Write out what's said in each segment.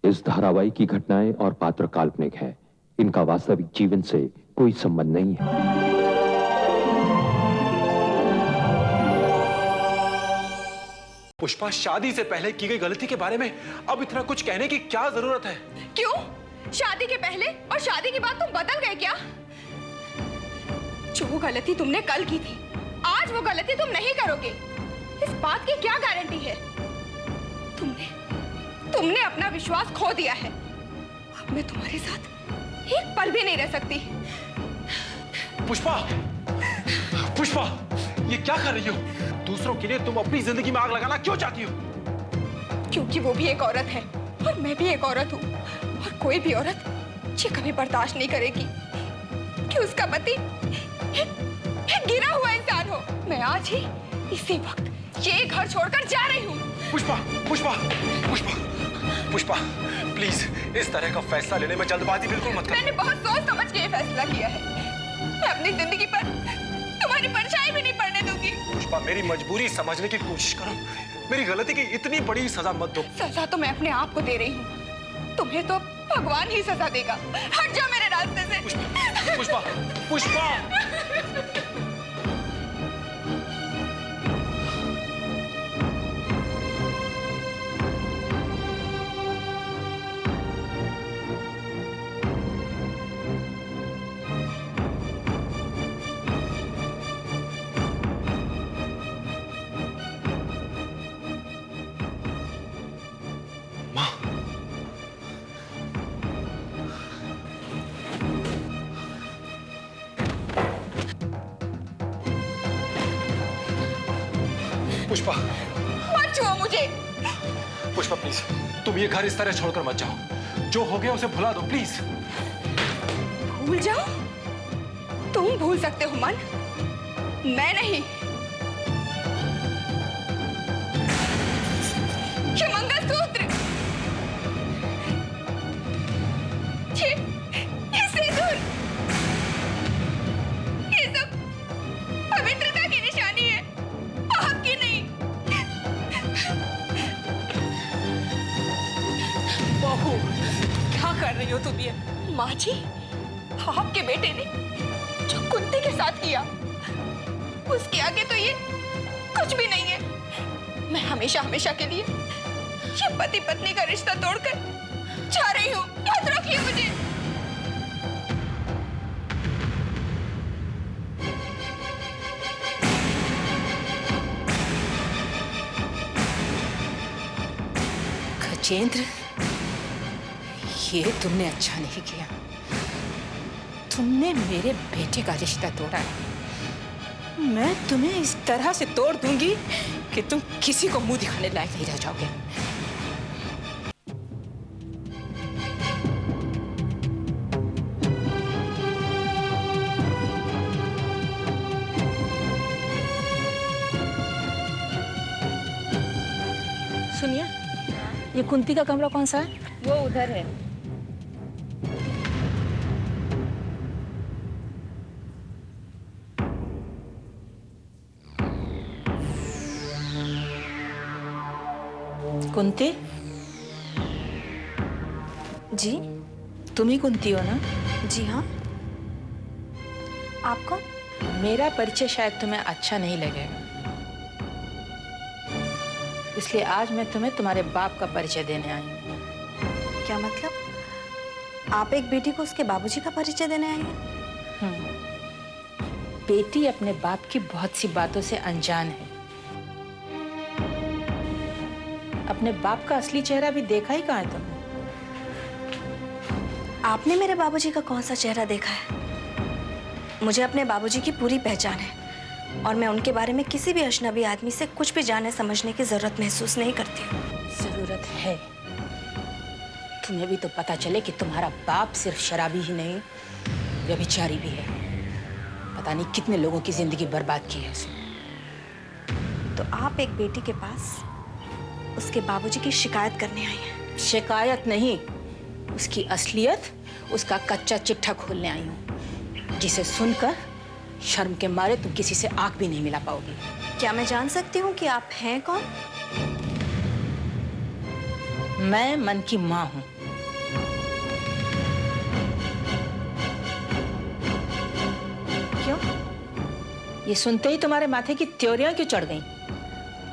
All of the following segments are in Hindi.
इस धारावाहिक की घटनाएं और पात्र काल्पनिक है। इनका वास्तविक जीवन से कोई संबंध नहीं है। पुष्पा, शादी से पहले की गई गलती के बारे में अब इतना कुछ कहने की क्या जरूरत है? क्यों? शादी के पहले और शादी के बाद तुम बदल गए क्या? जो गलती तुमने कल की थी, आज वो गलती तुम नहीं करोगे, इस बात की क्या गारंटी है? तुमने अपना विश्वास खो दिया है। अब मैं तुम्हारे साथ एक पल भी नहीं रह सकती। पुष्पा, पुष्पा, ये क्या कर रही हो? दूसरों के लिए तुम अपनी जिंदगी में आग लगाना क्यों चाहती हो? क्योंकि वो भी एक औरत है और मैं भी एक औरत हूँ, और कोई भी औरत ये कभी बर्दाश्त नहीं करेगी कि उसका पति एक गिरा हुआ इंसान हो। मैं आज ही इसी वक्त ये घर छोड़कर जा रही हूँ। पुष्पा, पुष्पा, पुष्पा, पुष्पा, प्लीज इस तरह का फैसला लेने में जल्दबाजी बिल्कुल मत कर। मैंने बहुत सोच समझ के ये फैसला किया है। मैं अपनी जिंदगी पर तुम्हारी परछाई भी नहीं पड़ने दूंगी। पुष्पा, मेरी मजबूरी समझने की कोशिश करो। मेरी गलती की इतनी बड़ी सजा मत दो। सजा तो मैं अपने आप को दे रही हूँ, तुम्हें तो भगवान ही सजा देगा। हट जाओ मेरे रास्ते से। पुष्पा, पुष्पा, पुष्पा। पुष्पा, मत छुओ मुझे। पुष्पा प्लीज, तुम ये घर इस तरह छोड़कर मत जाओ। जो हो गया उसे भुला दो प्लीज। भूल जाओ? तुम भूल सकते हो मन, मैं नहीं। ये मंगलसूत्र, ये सिंदूर, ये सब पवित्रता की निशानी है, पाप की नहीं। बहू, क्या कर रही हो तुम ये? माँ जी, आपके बेटे ने जो कुत्ते के साथ किया, उसके आगे तो ये कुछ भी नहीं है। मैं हमेशा हमेशा के लिए ये पति पत्नी का रिश्ता तोड़कर जा रही हूँ। मत रोकिए मुझे। गजेंद्र, ये तुमने अच्छा नहीं किया। तुमने मेरे बेटे का रिश्ता तोड़ा। मैं तुम्हें इस तरह से तोड़ दूंगी कि तुम किसी को मुंह दिखाने लायक नहीं रह जाओगे। सुनिए, ये कुंती का कमरा कौन सा है? वो उधर है। कुंती? जी? तुम ही कुंती हो ना? जी हाँ। आप कौन? मेरा परिचय शायद तुम्हें अच्छा नहीं लगेगा, इसलिए आज मैं तुम्हें तुम्हारे बाप का परिचय देने आई हूँ। क्या मतलब? आप एक बेटी को उसके बाबूजी का परिचय देने आई हैं? बेटी अपने बाप की बहुत सी बातों से अनजान है। अपने बाप का असली चेहरा भी देखा ही कहाँ है तुमने? आपने मेरे बाबूजी का कौन सा चेहरा देखा है? मुझे अपने बाबूजी की पूरी पहचान है और मैं उनके बारे में किसी भी अजनबी आदमी से कुछ भी जानने समझने की जरूरत महसूस नहीं करती हूँ। जरूरत है। तुम्हें भी तो पता चले कि तुम्हारा बाप सिर्फ शराबी ही नहीं, व्यभिचारी भी है। पता नहीं कितने लोगों की जिंदगी बर्बाद की है उसने। तो आप एक बेटी के पास उसके बाबूजी की शिकायत करने आई हैं? शिकायत नहीं, उसकी असलियत, उसका कच्चा चिट्ठा खोलने आई हूँ, जिसे सुनकर शर्म के मारे तुम किसी से आंख भी नहीं मिला पाओगी। क्या मैं जान सकती हूँ कि आप हैं कौन? मैं मन की माँ हूँ ये सुनते ही तुम्हारे माथे की त्योरियां क्यों चढ़ गईं?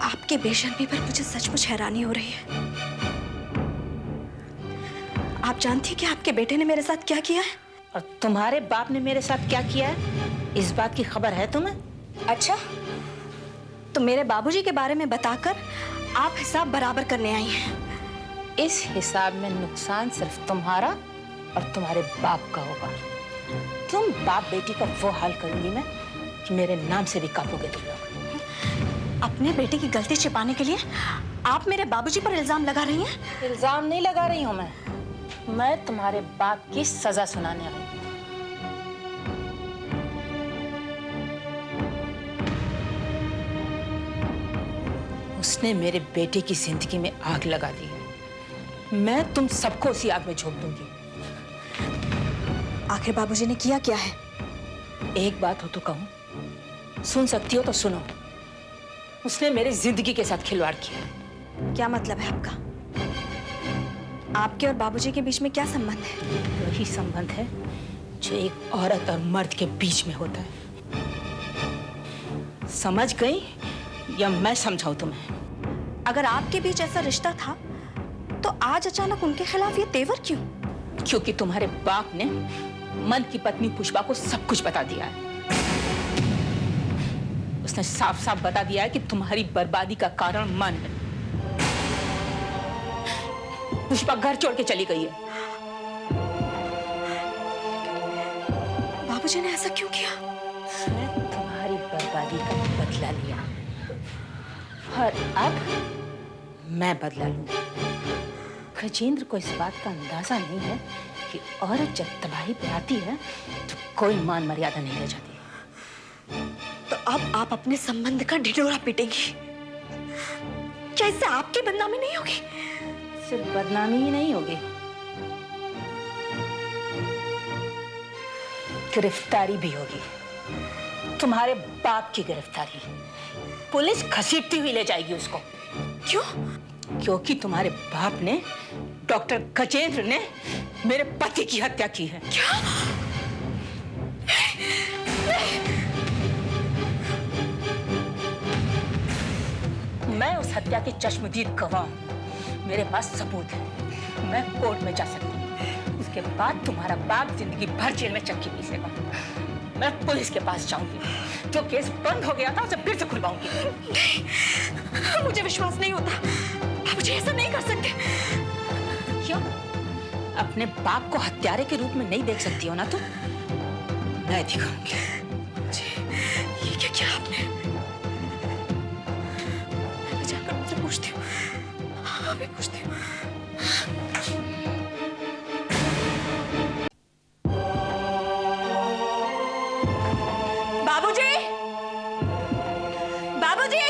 आपके बेशर्मी पर मुझे सचमुच हैरानी हो रही है। आप जानती हैं कि आपके बेटे ने मेरे साथ क्या किया है? और तुम्हारे बाप ने मेरे साथ क्या किया है, इस बात की खबर है तुम्हें? अच्छा, तो मेरे बाबूजी के बारे में बताकर आप हिसाब बराबर करने आई हैं। इस हिसाब में नुकसान सिर्फ तुम्हारा और तुम्हारे बाप का होगा। तुम बाप बेटी का वो हाल करूंगी मैं कि मेरे नाम से भी कांपोगे तुम लोग। अपने बेटे की गलती छिपाने के लिए आप मेरे बाबूजी पर इल्जाम लगा रही हैं? इल्जाम नहीं लगा रही हूं मैं तुम्हारे बाप की सजा सुनाने आई हूं। उसने मेरे बेटे की जिंदगी में आग लगा दी है। मैं तुम सबको उसी आग में झोंक दूंगी। आखिर बाबूजी ने किया क्या है? एक बात हो तो कहूं, सुन सकती हो तो सुनो। उसने मेरी जिंदगी के साथ खिलवाड़ किया। क्या मतलब है आपका? आपके और बाबूजी के बीच में क्या संबंध है? वही संबंध है जो एक औरत और मर्द के बीच में होता है। समझ गई या मैं समझाऊं तुम्हें? अगर आपके बीच ऐसा रिश्ता था तो आज अचानक उनके खिलाफ ये तेवर क्यों? क्योंकि तुम्हारे बाप ने मन की पत्नी पुष्पा को सब कुछ बता दिया है। उसने साफ साफ बता दिया है कि तुम्हारी बर्बादी का कारण मन है। पुष्पा घर छोड़ के चली गई है। बाबूजी ने ऐसा क्यों किया? मैं तुम्हारी बर्बादी का बदला लिया और अब मैं बदला लूंगी। खजेंद्र को इस बात का अंदाजा नहीं है कि औरत जब तबाही पे आती है तो कोई मान मर्यादा नहीं रह जाती। तो अब आप अपने संबंध का ढिंढोरा पीटेंगी। क्या इससे आपकी बदनामी नहीं होगी? सिर्फ बदनामी ही नहीं होगी, गिरफ्तारी भी होगी। तुम्हारे बाप की गिरफ्तारी। पुलिस घसीटती हुई ले जाएगी उसको। क्यों? क्योंकि तुम्हारे बाप ने, डॉक्टर गजेंद्र ने मेरे पति की हत्या की है। क्या? मैं उस हत्या की चश्मदीद गवाह हूं। मेरे पास सबूत है। मैं कोर्ट में जा सकती हूँ। उसके बाद तुम्हारा बाप जिंदगी भर जेल में चक्की पीसेगा। मैं पुलिस के पास जाऊंगी। जो केस बंद हो गया था उसे फिर से खुलवाऊंगी। नहीं, मुझे विश्वास नहीं होता। आप मुझे ऐसा नहीं कर सकते। क्यों? अपने बाप को हत्यारे के रूप में नहीं देख सकती हो ना तुम? मैं दिखाऊंगी। ये क्या किया आपने? मैं जाकर उनसे पूछती हूँ। अभी पूछती हूँ। बाबूजी! बाबूजी!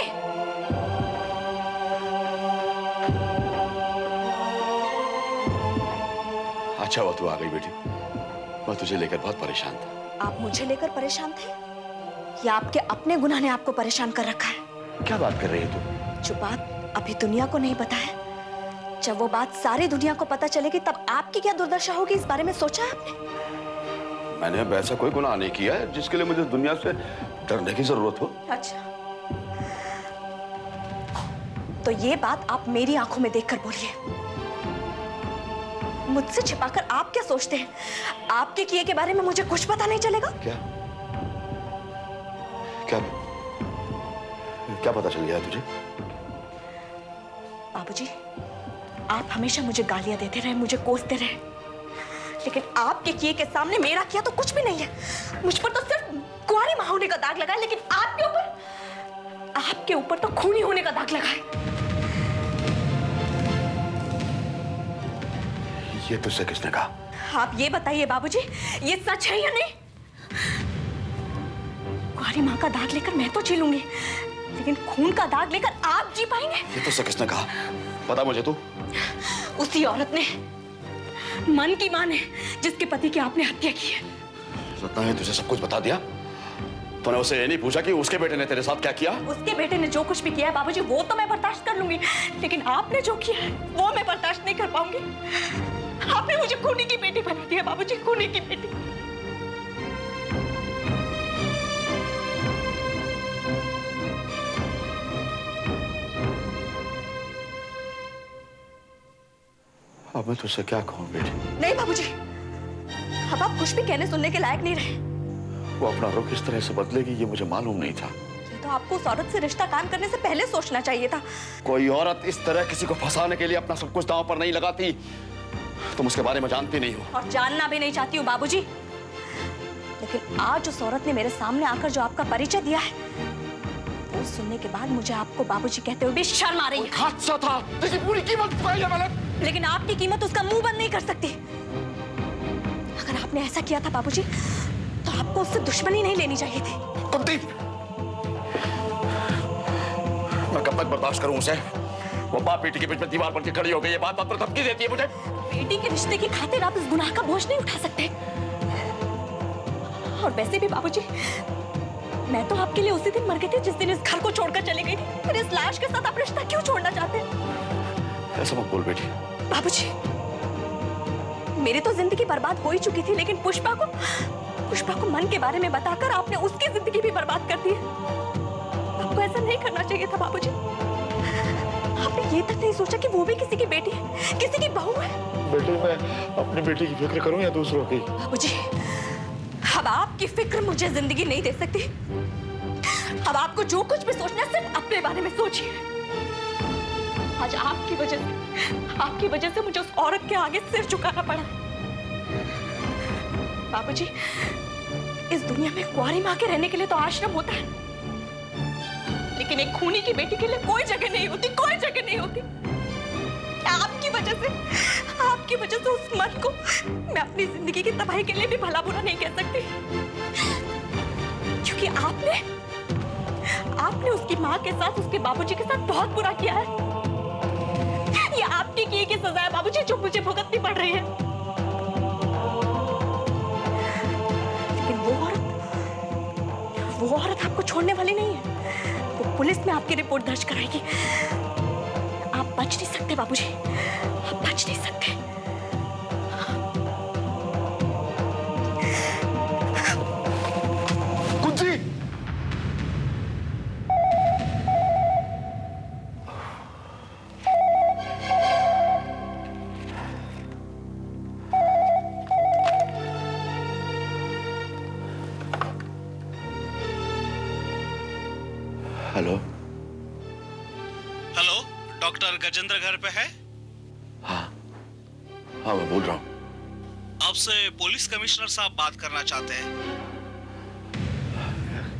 अच्छा हुआ तू आ गई बेटी। मैं तुझे लेकर बहुत परेशान था। आप मुझे लेकर परेशान थे या आपके अपने गुनाह ने आपको परेशान कर रखा है? क्या बात कर रही है तू? जो बात अभी दुनिया को नहीं पता है, जब वो बात सारी दुनिया को पता चलेगी तब आपकी क्या दुर्दशा होगी, इस बारे में सोचा है आपने? मैंने अब ऐसा कोई गुनाह नहीं किया है जिसके लिए मुझे दुनिया से डरने की जरूरत हो। अच्छा, तो ये बात आप मेरी आंखों में देखकर बोलिए। मुझसे छिपाकर आप क्या सोचते हैं? आपके किए के बारे में मुझे कुछ पता नहीं चलेगा? क्या क्या क्या पता चल गया तुझे? बाबूजी, आप हमेशा मुझे गालियां देते रहे, मुझे कोसते रहे, लेकिन आपके किए के सामने मेरा किया तो कुछ भी नहीं है। मुझ पर तो सिर्फ कुंवारी मां होने का दाग लगा है, लेकिन आपके ऊपर तो खूनी होने का दाग लगा है। ये तुझसे किसने कहा? आप ये बताइए बाबूजी, ये सच है या नहीं? कुंवारी मां का दाग लेकर मैं तो जी लूंगी, लेकिन खून का दाग लेकर आप जी पाएंगे? ये तुझसे किसने कहा? बता मुझे तू। उसी औरत ने, मन की मां ने, जिसके पति की आपने हत्या की है। रत्ना ने तुझे सब कुछ बता दिया? तूने उससे ये नहीं पूछा कि उसके बेटे ने तेरे साथ क्या किया? उसके बेटे ने जो कुछ भी किया है बाबूजी, वो तो मैं बर्दाश्त कर लूंगी, लेकिन आपने जो किया है वो मैं बर्दाश्त नहीं कर पाऊंगी। आपने मुझे खूनी की बेटी बना दिया बाबूजी, खूनी की बेटी। अब मैं तुझसे क्या कहूँ बेटी? नहीं बाबूजी, अब आप कुछ भी कहने सुनने के लायक नहीं रहे। वो अपना रुख इस तरह से बदलेगी ये मुझे मालूम नहीं था। ये तो आपको उस औरत से रिश्ता कायम करने से पहले सोचना चाहिए था। कोई औरत इस तरह किसी को फंसाने के लिए अपना सब कुछ दांव पर नहीं लगाती। तुम उसके बारे में जानती नहीं हो। और जानना भी नहीं चाहती हूँ बाबूजी। लेकिन आज उस औरत ने मेरे सामने आकर जो आपका परिचय दिया है, वो सुनने के बाद मुझे आपको बाबूजी कहते हुए भी शर्म आ रही है। हादसा था जिसकी पूरी कीमत चुकाई है मैंने। लेकिन आपकी कीमत उसका मुंह बंद नहीं कर सकती। अगर आपने ऐसा किया था बाबूजी, तो आपको उससे दुश्मनी नहीं लेनी चाहिए थी। कुंती, मैं कब तक बर्दाश्त करूं उसे? वो बाप बेटी के बीच में दीवार बन के खड़ी हो गई है, बात बात पर धमकी देती है मुझे। बेटी के रिश्ते की खातिर आप इस गुनाह का बोझ नहीं उठा सकते। और वैसे भी बाबूजी, मैं तो आपके लिए उसी दिन मर गई थी जिस दिन इस घर को छोड़कर चली गई थी। फिर इस लाश के साथ आप रिश्ता क्यों छोड़ना चाहते हैं? ऐसा मत बोल बेटी। बाबूजी, मेरी तो जिंदगी बर्बाद हो ही चुकी थी, लेकिन पुष्पा को मन के बारे में बताकर आपने उसकी जिंदगी भी बर्बाद कर दी। आपको ऐसा नहीं करना चाहिए था बाबूजी। आपने ये तक नहीं सोचा कि वो भी किसी की बेटी है, किसी की बहू है। बेटी, मैं अपनी बेटी की फिक्र करूं या दूसरों की? बाबूजी, अब आपकी फिक्र मुझे जिंदगी नहीं दे सकती। अब आपको जो कुछ भी सोचना है सिर्फ अपने बारे में सोचिए। आज आपकी वजह से मुझे उस औरत के आगे सिर झुकाना पड़ा। बाबूजी, इस दुनिया में कुंवारी मां के रहने के लिए तो आश्रम होता है, लेकिन एक खूनी की बेटी के लिए कोई जगह नहीं होती, कोई जगह नहीं होती। आपकी वजह से उस मन को मैं अपनी जिंदगी की तबाही के लिए भी भला बुरा नहीं कह सकती, क्योंकि आपने उसकी माँ के साथ, उसके बाबूजी के साथ बहुत बुरा किया है। ये आपकी की सजा है बाबूजी, जो मुझे भुगतनी पड़ रही है। लेकिन वो औरत आपको छोड़ने वाली नहीं है। वो पुलिस में आपकी रिपोर्ट दर्ज कराएगी। आप बच नहीं सकते बाबूजी, आप बच नहीं सकते। Kunti! Hello. Hello, doctor Gajendra घर पे है? हाँ, मैं बोल रहा हूँ। आपसे पुलिस कमिश्नर साहब बात करना चाहते हैं।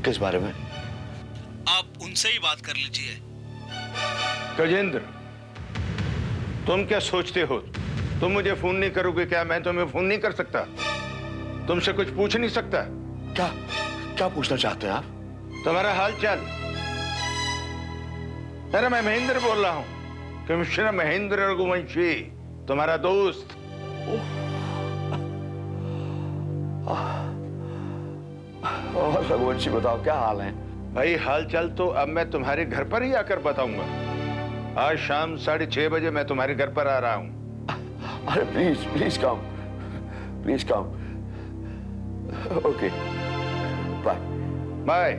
किस बारे में? आप उनसे ही बात कर लीजिए। गजेंद्र, तुम क्या सोचते हो? तुम मुझे फोन नहीं करोगे क्या? मैं तुम्हें फोन नहीं कर सकता? तुमसे कुछ पूछ नहीं सकता? क्या पूछना चाहते हैं आप? तुम्हारा हाल चाल। अरे मैं महेंद्र बोल रहा हूं, कमिश्नर महेंद्र रघुवंशी, तुम्हारा दोस्त। और रघुवंशी बताओ, क्या हाल है? भाई हाल चाल तो अब मैं तुम्हारे घर पर ही आकर बताऊंगा। आज शाम 6:30 बजे मैं तुम्हारे घर पर आ रहा हूं। अरे please come. Okay, bye. Bye.